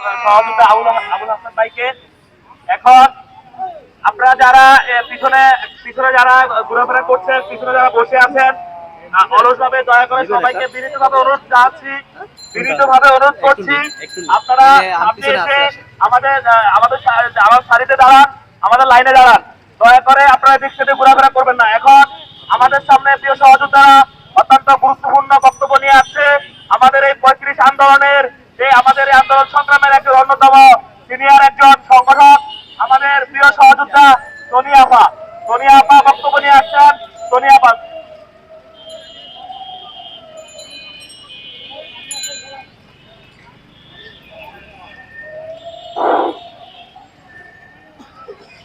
সহযোগিতা আবুল হাসান ভাইকে। এখন আপনারা যারা পিছনে পিছনে যারা ঘোরাফেরা করছেন, পিছনে যারা বসে আছেন অলস ভাবে, দয়া করে সবাইকে বিনীতভাবে অনুরোধ জানাচ্ছি, বিনীতভাবে অনুরোধ করছি আপনারা সামনে এসে আমাদের আমাদের আমার সারিতে দাঁড়ান, আমাদের লাইনে দাঁড়ান। দয়া করে আপনারা দিক থেকে ঘোরাফেরা করবেন না। এখন আমাদের সামনে প্রিয় সহযোদ্ধারা অত্যন্ত গুরুত্বপূর্ণ বক্তব্য নিয়ে আসছে। আমাদের এই ৩৫ আন্দোলনের আমাদের এই আন্দোলন সংগ্রামের একজন অন্যতম সিনিয়র একজন সংগঠক, আমাদের প্রিয় সহযোদ্ধা সোনিয়া আপা। সোনিয়া আপা বক্তব্য নিয়ে আসছেন। সোনিয়া আপা।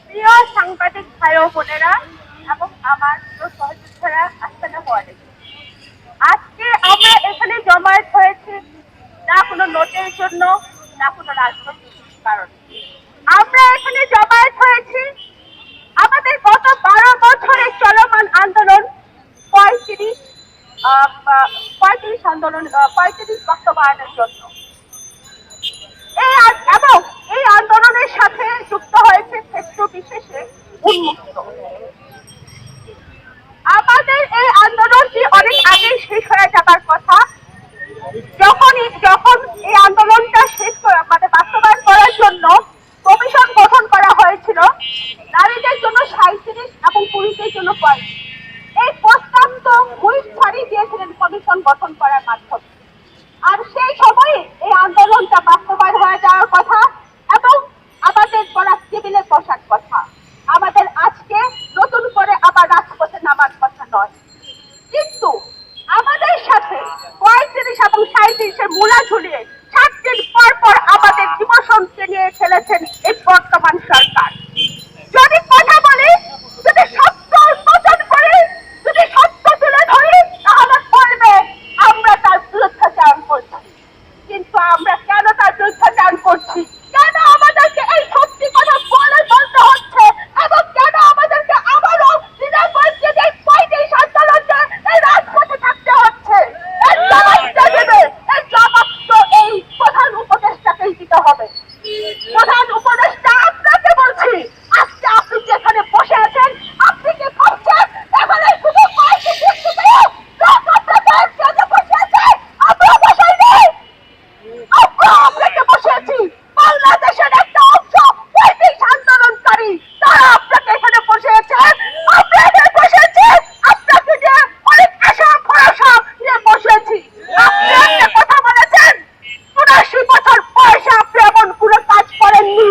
প্রিয় সাংবাদিক ভাই ও বোনেরা এবং আমার প্রিয় সহযোদ্ধারা, আসসালামু আলাইকুম। আজকে আমরা এখানে জমায়েত হয়েছি না কোনো নোটের জন্য, না কোনো রাজনৈতিক কারণে। আমরা এখানে জমায়েত হয়েছি আমাদের গত 12 বছরের চলমান আন্দোলন 35 আন্দোলন 35 বাস্তবায়নের জন্য। এবং এই আন্দোলনের সাথে যুক্ত হয়েছে ক্ষেত্র বিশেষে উন্মুক্ত। আমাদের এই আন্দোলনটি অনেক আগে শেষ হয়ে যাবার কথা। যখন এই আন্দোলনটা শেষ করে আমাদের বাস্তবায়ন করার জন্য কমিশন গঠন করা হয়েছিল, নারীদের জন্য 37 এবং পুরুষদের জন্য 5। এই প্রস্তাব তো হুইপ ছাড়িয়ে দিয়েছিলেন কমিশন গঠন করার মাধ্যমে। আর সেই সময়ে এই আন্দোলনটা বাস্তবায়ন হয়ে যাওয়ার কথা এবং আমাদের পড়ার টেবিলে বসার কথা। আমাদের আজকে নতুন করে আবার রাজপথে নামার কথা নয়। কিন্তু আমাদের সাথে 35 এবং 37-এর মূলা ঝুলিয়ে 7 দিন পর পর আমাদের জীবনকে নিয়ে খেলেছেন এই বর্তমান সরকার। যদি কথা বলি, যদি সত্য উন্মোচন করি, যদি সত্য তুলে ধরি, তাহলে বলবে আমরা তার বিরুদ্ধাচারণ করছি। কিন্তু আমরা কেন তার বিরুদ্ধাচারণ করছি? কেন আমাদেরকে এই সত্যি কথা বলে বলতে হচ্ছে এবং কেন আমাদেরকে আবারও দিনের পর দিন এই 35 আন্দোলনে এই রাজপথে থাকতে হচ্ছে? এর জবাবটা দেবে, এর জবাব তো এই প্রধান উপদেষ্টাকেই দিতে হবে। প্রধান উপদেষ্টা, আপনাকে বলছি, আজকে আপনি যেখানে বসে আছেন, আপনি কি করছেন? এখানে শুধু কয়েকটি ব্যক্তি পেয়ে লোক আপনাকে একসাথে বসে আছে, আমরা বসাই নেই। আমরা আপনাকে বসেছি, বাংলাদেশের একটা অংশ 35 আন্দোলনকারী, তারা আপনাকে এখানে বসেছে। আমরা এখানে বসেছি আপনাকে যে অনেক আশা ভরসা নিয়ে বসেছি। আপনি একটা কথা বলেছেন, 84 বছর বয়সে আপনি এমন কোনো কাজ করেননি।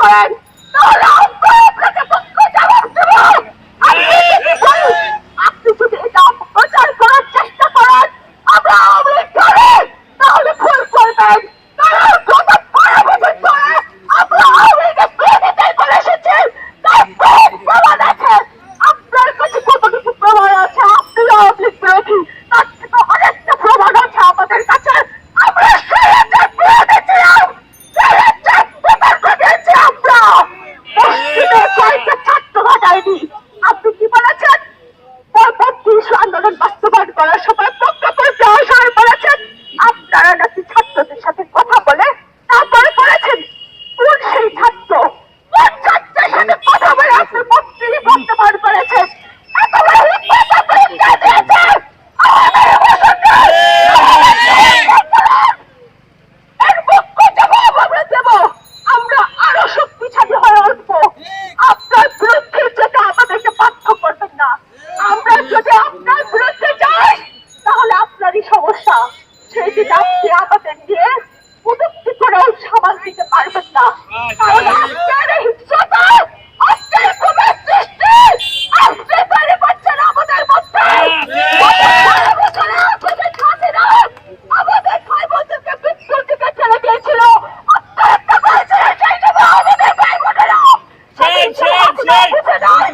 করেন তাহলে আমরা আপনাকে পক্ষ জবাব দেব। আপনি যদি এটা প্রচার করার চেষ্টা করেন আমরা আওয়ামী লীগ করে তাহলে ভুল করবেন। কারণ গত 12 বছর ধরে আমরা আওয়ামী লীগের বিরোধিতাই করে এসেছি। তার প্রমাণ আছে, আপনার কাছে কত কিছু প্রমাণ আছে আপনি আওয়ামী লীগ বিরোধী, তার থেকে অনেকটা প্রমাণ আছে আমাদের কাছে। আমরা স্বৈরাচার বিরোধী ছিলাম, স্বৈরাচার বিতর্ক দিয়েছি আমরা। মসজিদে কয়েকটা ছাত্র ঘটায়নি। আপনি কি বলেছেন? পরবর্তী আন্দোলন বাস্তবায়ন করার সময় বক্তব্য দেওয়ার সময় বলেছেন আপনারা নাকি ছাত্রদের সাথে কথা বলে তারপরে করেছেন। কোন সেই ছাত্র, কোন ছাত্রের সাথে কথা বলে আপনি বক্তব্য বাস্তবায়ন করেছেন? একেবারে হিম্মত আপনি কে দিয়েছেন? আমাদের মুসলমান এর পক্ষ জবাব আমরা দেব। আমরা আরো শক্তিশালী হয়ে উঠবো। আপনার বিরুদ্ধে যেটা আমাদেরকে বাধ্য করবেন না। আমরা যদি আপনার বিরুদ্ধে যাই তাহলে আপনারই সমস্যা। সেই দিন আপনি আমাদের নিয়ে প্রযুক্তি করেও সামাল দিতে পারবেন না। কারণ আপনার এই হিংসতা, আপনার ক্ষোভের সৃষ্টি আপনি তৈরি করছেন আমাদের মধ্যে। আমাদের ভাই বোনদেরকে মৃত্যুর দিকে ঠেলে দিয়েছিল। আত্মহত্যা করেছিল সেই সময় আমাদের ভাই বোনেরা। সেদিন বুঝে নাই।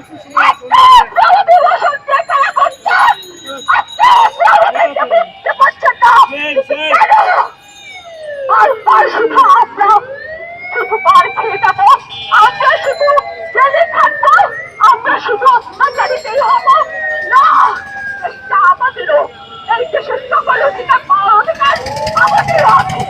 আপনি আমাদের বসন দিয়ে খেলা করছেন। আপনি আমাদেরকে বুঝতে পারছেন না। কেন? বারবার শুধু আমরা শুধু মার খেয়ে যাবো, আমরা শুধু জেলে থাকবো, আমরা শুধু অত্যাচারিতেই হবো না। এটা আমাদেরও এই দেশের সকল অধিকার পাওয়ার অধিকার আমাদেরও আছে।